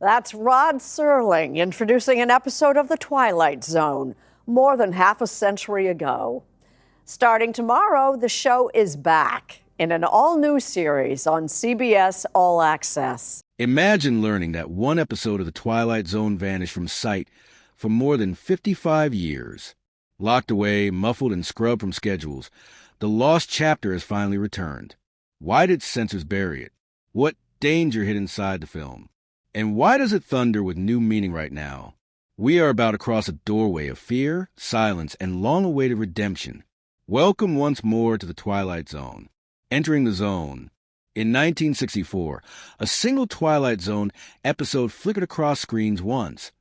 That's Rod Serling introducing an episode of The Twilight Zone more than half a century ago. Starting tomorrow, the show is back in an all-new series on CBS All Access. Imagine learning that one episode of The Twilight Zone vanished from sight for more than 55 years. Locked away, muffled, and scrubbed from schedules, the lost chapter has finally returned. Why did censors bury it? What danger hid inside the film? And why does it thunder with new meaning right now? We are about to cross a doorway of fear, silence, and long-awaited redemption. Welcome once more to the Twilight Zone. Entering the zone. In 1964, a single Twilight Zone episode flickered across screens once,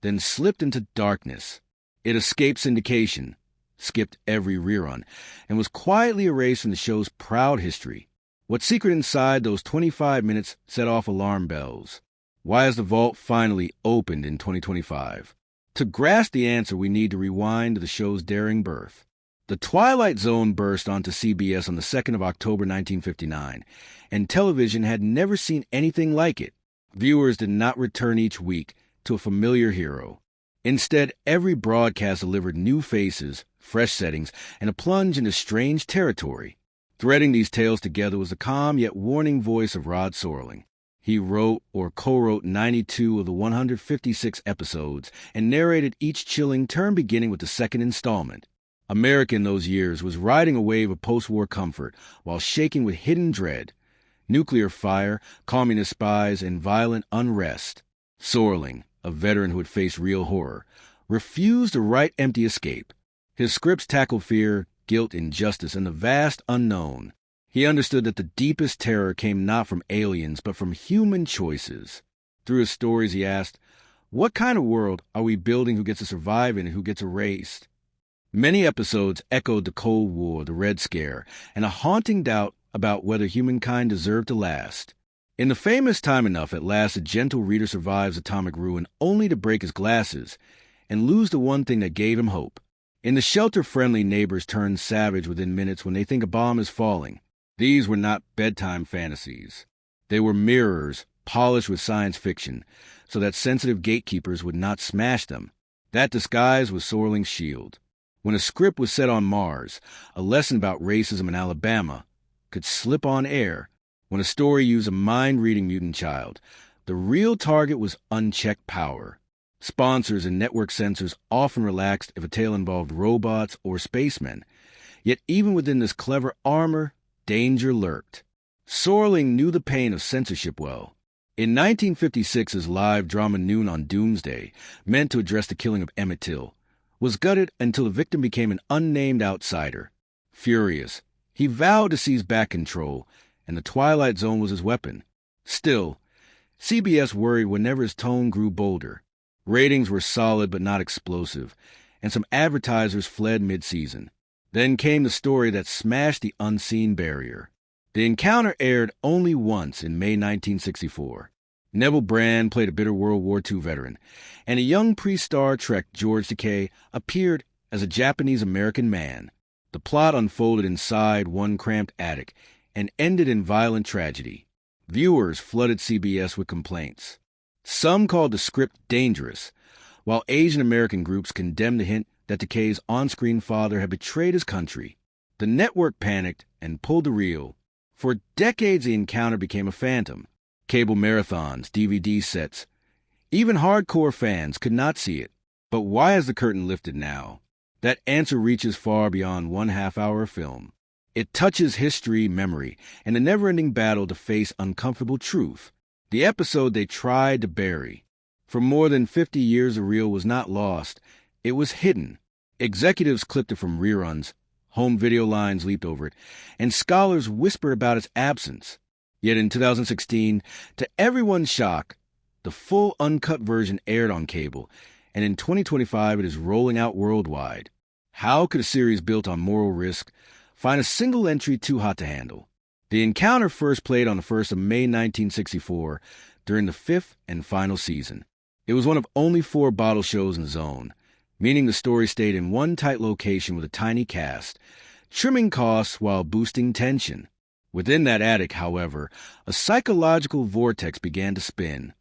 then slipped into darkness. It escaped syndication, skipped every rerun, and was quietly erased from the show's proud history. What secret inside those 25 minutes set off alarm bells? Why has the vault finally opened in 2025? To grasp the answer, we need to rewind to the show's daring birth. The Twilight Zone burst onto CBS on the 2nd of October 1959, and television had never seen anything like it. Viewers did not return each week to a familiar hero. Instead, every broadcast delivered new faces, fresh settings, and a plunge into strange territory. Threading these tales together was the calm yet warning voice of Rod Serling. He wrote or co-wrote 92 of the 156 episodes and narrated each chilling turn beginning with the second installment. America in those years was riding a wave of post-war comfort while shaking with hidden dread. Nuclear fire, communist spies, and violent unrest. Serling, a veteran who had faced real horror, refused to write empty escape. His scripts tackled fear, guilt, injustice, and the vast unknown. He understood that the deepest terror came not from aliens, but from human choices. Through his stories, he asked, what kind of world are we building who gets to survive in and who gets erased? Many episodes echoed the Cold War, the Red Scare, and a haunting doubt about whether humankind deserved to last. In the famous Time Enough, at last a gentle reader survives atomic ruin only to break his glasses and lose the one thing that gave him hope. In the shelter-friendly, neighbors turn savage within minutes when they think a bomb is falling. These were not bedtime fantasies. They were mirrors, polished with science fiction, so that sensitive gatekeepers would not smash them. That disguise was Serling's shield. When a script was set on Mars, a lesson about racism in Alabama could slip on air. When a story used a mind-reading mutant child, the real target was unchecked power. Sponsors and network censors often relaxed if a tale involved robots or spacemen. Yet even within this clever armor, danger lurked. Serling knew the pain of censorship well. In 1956, his live drama Noon on Doomsday, meant to address the killing of Emmett Till, was gutted until the victim became an unnamed outsider. Furious, he vowed to seize back control, and the Twilight Zone was his weapon. Still, CBS worried whenever his tone grew bolder. Ratings were solid but not explosive, and some advertisers fled mid-season. Then came the story that smashed the unseen barrier. The encounter aired only once in May 1964. Neville Brand played a bitter World War II veteran, and a young pre-Star Trek George Takei appeared as a Japanese-American man. The plot unfolded inside one cramped attic and ended in violent tragedy. Viewers flooded CBS with complaints. Some called the script dangerous, while Asian-American groups condemned the hint that Takei's on-screen father had betrayed his country. The network panicked and pulled the reel. For decades, the encounter became a phantom. Cable marathons, DVD sets. Even hardcore fans could not see it. But why is the curtain lifted now? That answer reaches far beyond 1/2 hour of film. It touches history, memory, and the never-ending battle to face uncomfortable truth. The episode they tried to bury. For more than 50 years, the reel was not lost. It was hidden. Executives clipped it from reruns, home video lines leaped over it, and scholars whispered about its absence. Yet in 2016, to everyone's shock, the full uncut version aired on cable, and in 2025 it is rolling out worldwide. How could a series built on moral risk find a single entry too hot to handle? The encounter first played on the 1st of May 1964 during the 5th and final season. It was one of only 4 bottle shows in the zone, meaning the story stayed in one tight location with a tiny cast, trimming costs while boosting tension. Within that attic, however, a psychological vortex began to spin.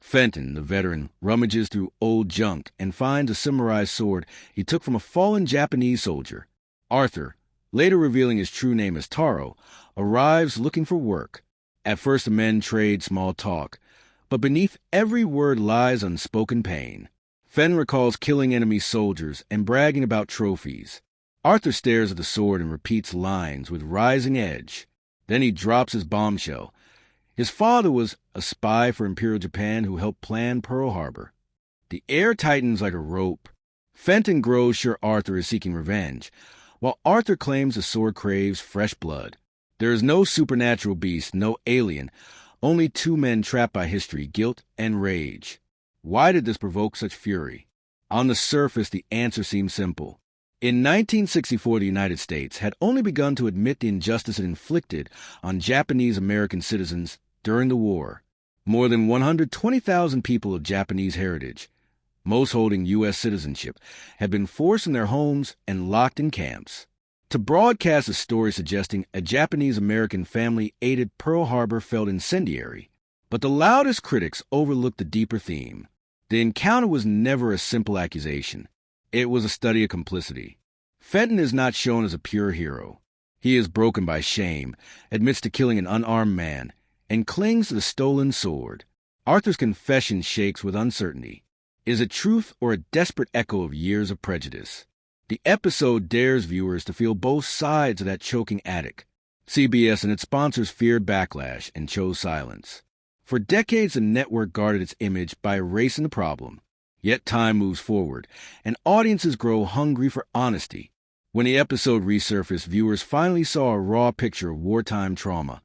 Fenton, the veteran, rummages through old junk and finds a samurai sword he took from a fallen Japanese soldier. Arthur, later revealing his true name as Taro, arrives looking for work. At first the men trade small talk, but beneath every word lies unspoken pain. Fenton recalls killing enemy soldiers and bragging about trophies. Arthur stares at the sword and repeats lines with rising edge. Then he drops his bombshell. His father was a spy for Imperial Japan who helped plan Pearl Harbor. The air tightens like a rope. Fenton grows sure Arthur is seeking revenge, while Arthur claims the sword craves fresh blood. There is no supernatural beast, no alien, only two men trapped by history, guilt, and rage. Why did this provoke such fury? On the surface, the answer seems simple. In 1964, the United States had only begun to admit the injustice it inflicted on Japanese-American citizens during the war. More than 120,000 people of Japanese heritage, most holding U.S. citizenship, had been forced from their homes and locked in camps. To broadcast a story suggesting a Japanese-American family aided Pearl Harbor felt incendiary. But the loudest critics overlooked the deeper theme. The encounter was never a simple accusation. It was a study of complicity. Fenton is not shown as a pure hero. He is broken by shame, admits to killing an unarmed man, and clings to the stolen sword. Arthur's confession shakes with uncertainty. Is it truth or a desperate echo of years of prejudice? The episode dares viewers to feel both sides of that choking attic. CBS and its sponsors feared backlash and chose silence. For decades, the network guarded its image by erasing the problem. Yet time moves forward, and audiences grow hungry for honesty. When the episode resurfaced, viewers finally saw a raw picture of wartime trauma,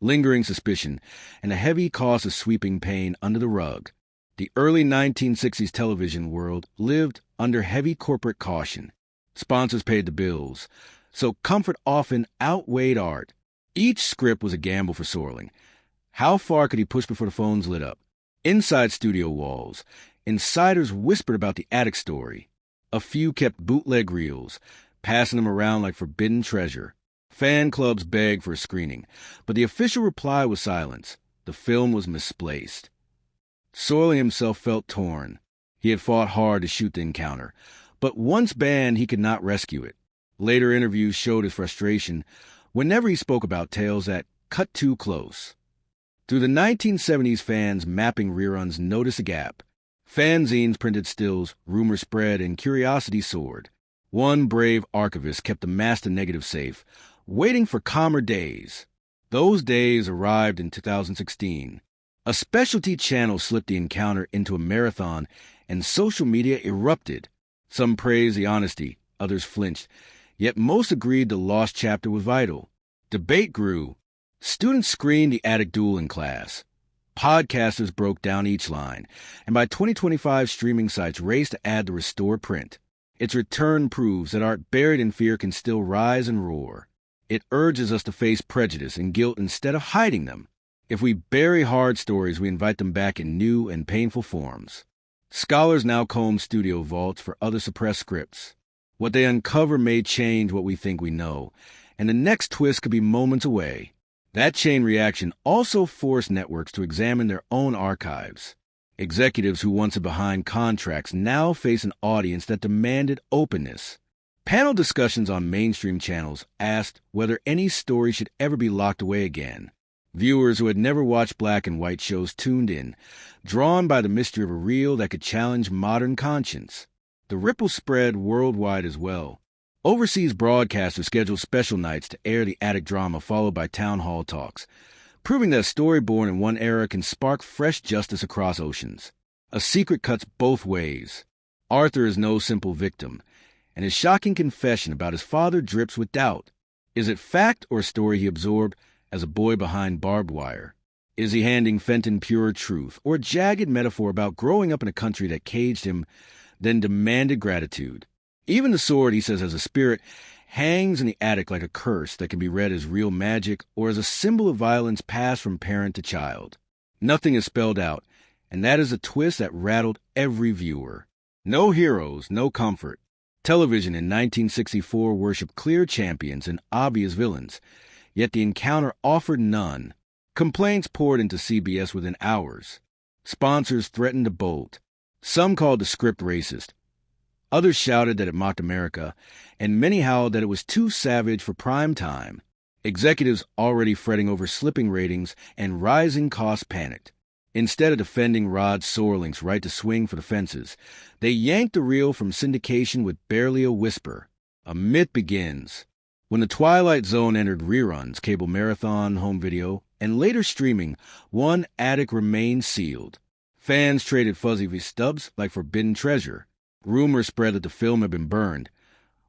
lingering suspicion, and a heavy cost of sweeping pain under the rug. The early 1960s television world lived under heavy corporate caution. Sponsors paid the bills, so comfort often outweighed art. Each script was a gamble for Sorling. How far could he push before the phones lit up? Inside studio walls, insiders whispered about the attic story. A few kept bootleg reels, passing them around like forbidden treasure. Fan clubs begged for a screening, but the official reply was silence. The film was misplaced. Sorling himself felt torn. He had fought hard to shoot the encounter, but once banned, he could not rescue it. Later interviews showed his frustration whenever he spoke about tales that cut too close. Through the 1970s, fans mapping reruns noticed a gap. Fanzines printed stills, rumor spread, and curiosity soared. One brave archivist kept the master negative safe, waiting for calmer days. Those days arrived in 2016. A specialty channel slipped the encounter into a marathon, and social media erupted. Some praised the honesty, others flinched, yet most agreed the lost chapter was vital. Debate grew. Students screened the attic duel in class. Podcasters broke down each line, and by 2025, streaming sites raced to add the restored print. Its return proves that art buried in fear can still rise and roar. It urges us to face prejudice and guilt instead of hiding them. If we bury hard stories, we invite them back in new and painful forms. Scholars now comb studio vaults for other suppressed scripts. What they uncover may change what we think we know, and the next twist could be moments away. That chain reaction also forced networks to examine their own archives. Executives who once were behind contracts now face an audience that demanded openness. Panel discussions on mainstream channels asked whether any story should ever be locked away again. Viewers who had never watched black and white shows tuned in, drawn by the mystery of a reel that could challenge modern conscience. The ripple spread worldwide as well. Overseas broadcasters scheduled special nights to air the attic drama followed by town hall talks, proving that a story born in one era can spark fresh justice across oceans. A secret cuts both ways. Arthur is no simple victim, and his shocking confession about his father drips with doubt. Is it fact or story he absorbed as a boy behind barbed wire? Is he handing Fenton pure truth, or a jagged metaphor about growing up in a country that caged him, then demanded gratitude? Even the sword, he says, has a spirit, hangs in the attic like a curse that can be read as real magic or as a symbol of violence passed from parent to child. Nothing is spelled out, and that is a twist that rattled every viewer. No heroes, no comfort. Television in 1964 worshipped clear champions and obvious villains, yet the encounter offered none. Complaints poured into CBS within hours. Sponsors threatened to bolt. Some called the script racist. Others shouted that it mocked America, and many howled that it was too savage for prime time. Executives already fretting over slipping ratings and rising costs panicked. Instead of defending Rod Serling's right to swing for the fences, they yanked the reel from syndication with barely a whisper. A myth begins. When the Twilight Zone entered reruns, cable marathon, home video, and later streaming, one attic remained sealed. Fans traded fuzzy stubs like forbidden treasure. Rumors spread that the film had been burned,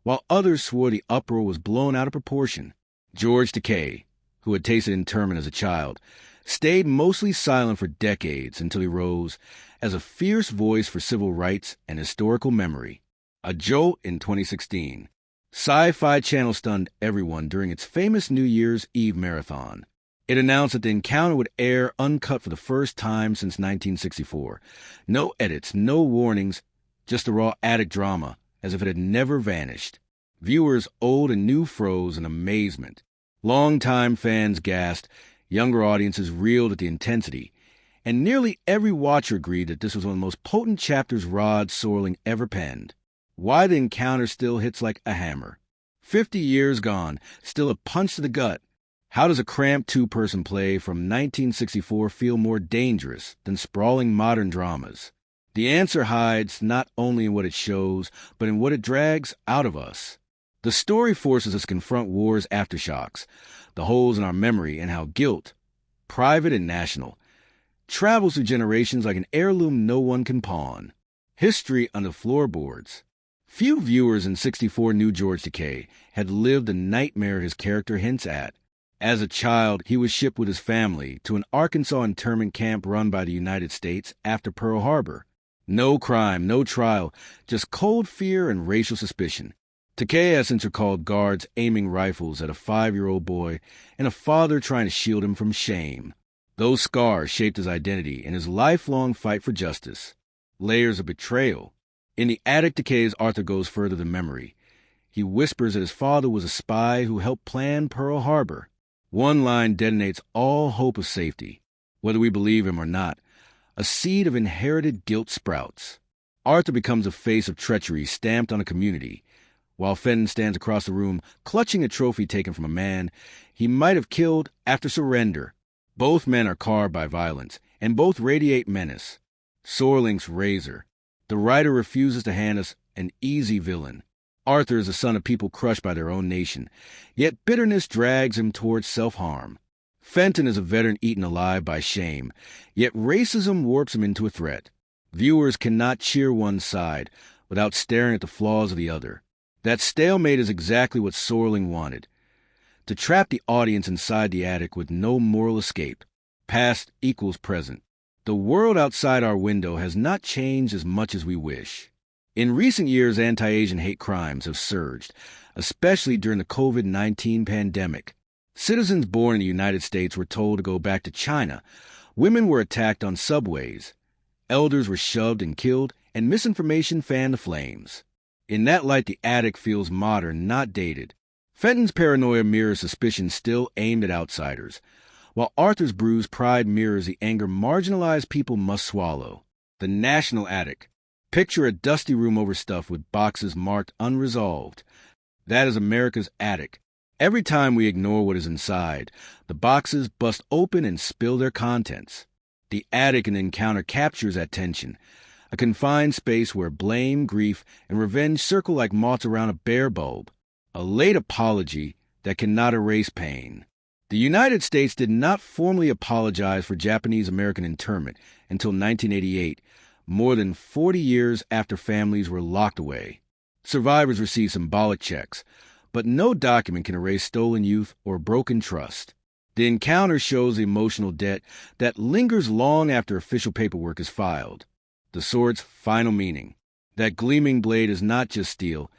while others swore the uproar was blown out of proportion. George Takei, who had tasted internment as a child, stayed mostly silent for decades until he rose as a fierce voice for civil rights and historical memory. A jolt in 2016. Sci-Fi Channel stunned everyone during its famous New Year's Eve marathon. It announced that the encounter would air uncut for the first time since 1964. No edits, no warnings, just a raw attic drama, as if it had never vanished. Viewers old and new froze in amazement. Longtime fans gasped, younger audiences reeled at the intensity, and nearly every watcher agreed that this was one of the most potent chapters Rod Serling ever penned. Why the encounter still hits like a hammer. 50 years gone, still a punch to the gut. How does a cramped two-person play from 1964 feel more dangerous than sprawling modern dramas? The answer hides not only in what it shows, but in what it drags out of us. The story forces us to confront war's aftershocks, the holes in our memory, and how guilt, private and national, travels through generations like an heirloom no one can pawn. History on the floorboards. Few viewers in '64 knew George Takei had lived the nightmare his character hints at. As a child, he was shipped with his family to an Arkansas internment camp run by the United States after Pearl Harbor. No crime, no trial, just cold fear and racial suspicion. Takei has since recalled guards aiming rifles at a 5-year-old boy and a father trying to shield him from shame. Those scars shaped his identity and his lifelong fight for justice. Layers of betrayal. In the attic, Takei's Arthur goes further than memory. He whispers that his father was a spy who helped plan Pearl Harbor. One line detonates all hope of safety. Whether we believe him or not, a seed of inherited guilt sprouts. Arthur becomes a face of treachery stamped on a community. While Fenton stands across the room, clutching a trophy taken from a man he might have killed after surrender. Both men are carved by violence, and both radiate menace. Serling's razor. The writer refuses to hand us an easy villain. Arthur is the son of people crushed by their own nation, yet bitterness drags him towards self-harm. Fenton is a veteran eaten alive by shame, yet racism warps him into a threat. Viewers cannot cheer one side without staring at the flaws of the other. That stalemate is exactly what Serling wanted. To trap the audience inside the attic with no moral escape. Past equals present. The world outside our window has not changed as much as we wish. In recent years, anti-Asian hate crimes have surged, especially during the COVID-19 pandemic. Citizens born in the United States were told to go back to China. Women were attacked on subways. Elders were shoved and killed, and misinformation fanned the flames. In that light, the attic feels modern, not dated. Fenton's paranoia mirrors suspicion still aimed at outsiders, while Arthur's bruised pride mirrors the anger marginalized people must swallow. The national attic. Picture a dusty room overstuffed with boxes marked unresolved. That is America's attic. Every time we ignore what is inside, the boxes bust open and spill their contents. The attic in the encounter captures that tension. A confined space where blame, grief, and revenge circle like moths around a bare bulb. A late apology that cannot erase pain. The United States did not formally apologize for Japanese-American internment until 1988, more than 40 years after families were locked away. Survivors received symbolic checks, but no document can erase stolen youth or broken trust. The encounter shows the emotional debt that lingers long after official paperwork is filed. The sword's final meaning. That gleaming blade is not just steel,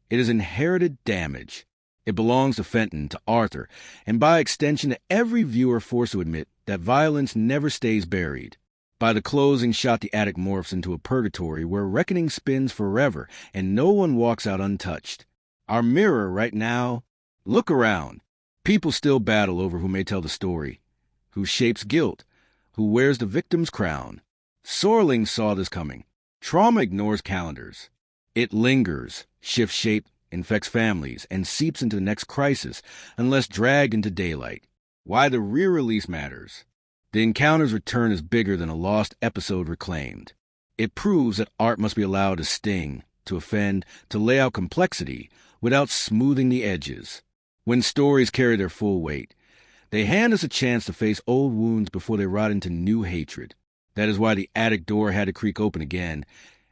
it is inherited damage. It belongs to Fenton, to Arthur, and by extension to every viewer forced to admit that violence never stays buried. By the closing shot, the attic morphs into a purgatory where reckoning spins forever and no one walks out untouched. Our mirror right now, look around. People still battle over who may tell the story, who shapes guilt, who wears the victim's crown. Sorling saw this coming. Trauma ignores calendars. It lingers, shifts shape, infects families, and seeps into the next crisis unless dragged into daylight. Why the re-release matters. The Encounter's return is bigger than a lost episode reclaimed. It proves that art must be allowed to sting, to offend, to lay out complexity without smoothing the edges. When stories carry their full weight, they hand us a chance to face old wounds before they rot into new hatred. That is why the attic door had to creak open again,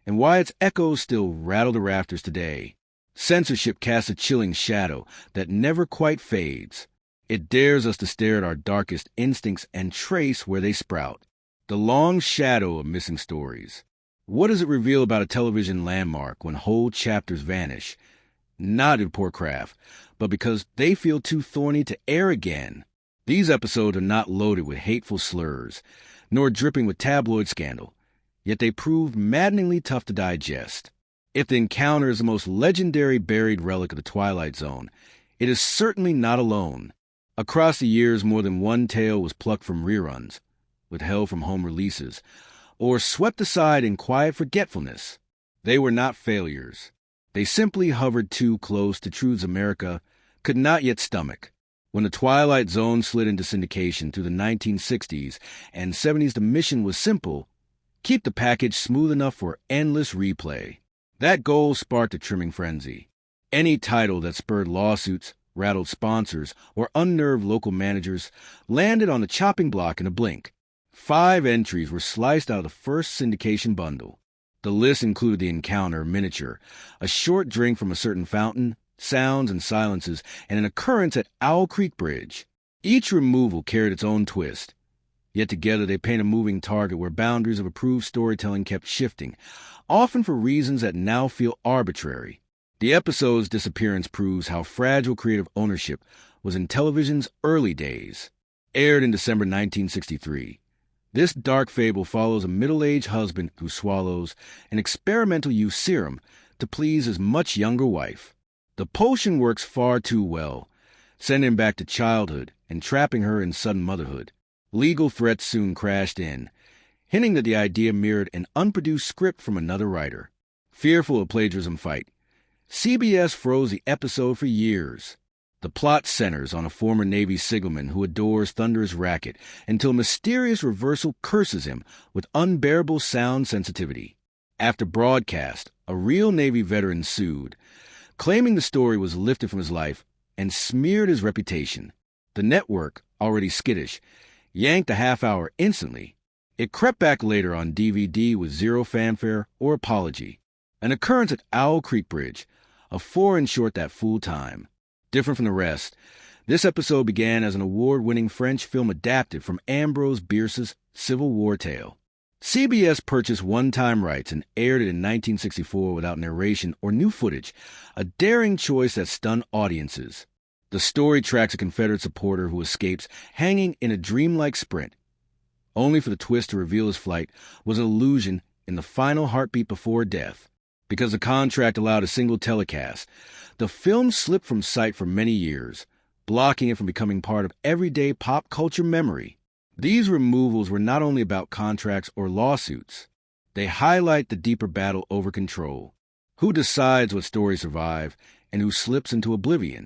and why its echoes still rattle the rafters today. Censorship casts a chilling shadow that never quite fades. It dares us to stare at our darkest instincts and trace where they sprout. The long shadow of missing stories. What does it reveal about a television landmark when whole chapters vanish? Not in poor craft, but because they feel too thorny to air again. These episodes are not loaded with hateful slurs, nor dripping with tabloid scandal, yet they proved maddeningly tough to digest. If The Encounter is the most legendary buried relic of the Twilight Zone, it is certainly not alone. Across the years, more than one tale was plucked from reruns, withheld from home releases, or swept aside in quiet forgetfulness. They were not failures. They simply hovered too close to truths America could not yet stomach. When the Twilight Zone slid into syndication through the 1960s and 70s, the mission was simple: keep the package smooth enough for endless replay. That goal sparked a trimming frenzy. Any title that spurred lawsuits, rattled sponsors, or unnerved local managers landed on the chopping block in a blink. 5 entries were sliced out of the first syndication bundle. The list included The Encounter miniature, a short drink from a certain fountain, sounds and silences, and an occurrence at Owl Creek Bridge. Each removal carried its own twist. Yet together they paint a moving target where boundaries of approved storytelling kept shifting, often for reasons that now feel arbitrary. The episode's disappearance proves how fragile creative ownership was in television's early days. Aired in December 1963, this dark fable follows a middle-aged husband who swallows an experimental youth serum to please his much younger wife. The potion works far too well, sending him back to childhood and trapping her in sudden motherhood. Legal threats soon crashed in, hinting that the idea mirrored an unproduced script from another writer. Fearful of plagiarism fight, CBS froze the episode for years. The plot centers on a former Navy signalman who adores thunderous racket until a mysterious reversal curses him with unbearable sound sensitivity. After broadcast, a real Navy veteran sued, claiming the story was lifted from his life and smeared his reputation. The network, already skittish, yanked a half hour instantly. It crept back later on DVD with zero fanfare or apology. An occurrence at Owl Creek Bridge, a foreign short that full time. Different from the rest, this episode began as an award-winning French film adapted from Ambrose Bierce's Civil War tale. CBS purchased one-time rights and aired it in 1964 without narration or new footage, a daring choice that stunned audiences. The story tracks a Confederate supporter who escapes hanging in a dreamlike sprint, only for the twist to reveal his flight was an illusion in the final heartbeat before death. Because the contract allowed a single telecast, the film slipped from sight for many years, blocking it from becoming part of everyday pop culture memory. These removals were not only about contracts or lawsuits. They highlight the deeper battle over control. Who decides what stories survive and who slips into oblivion?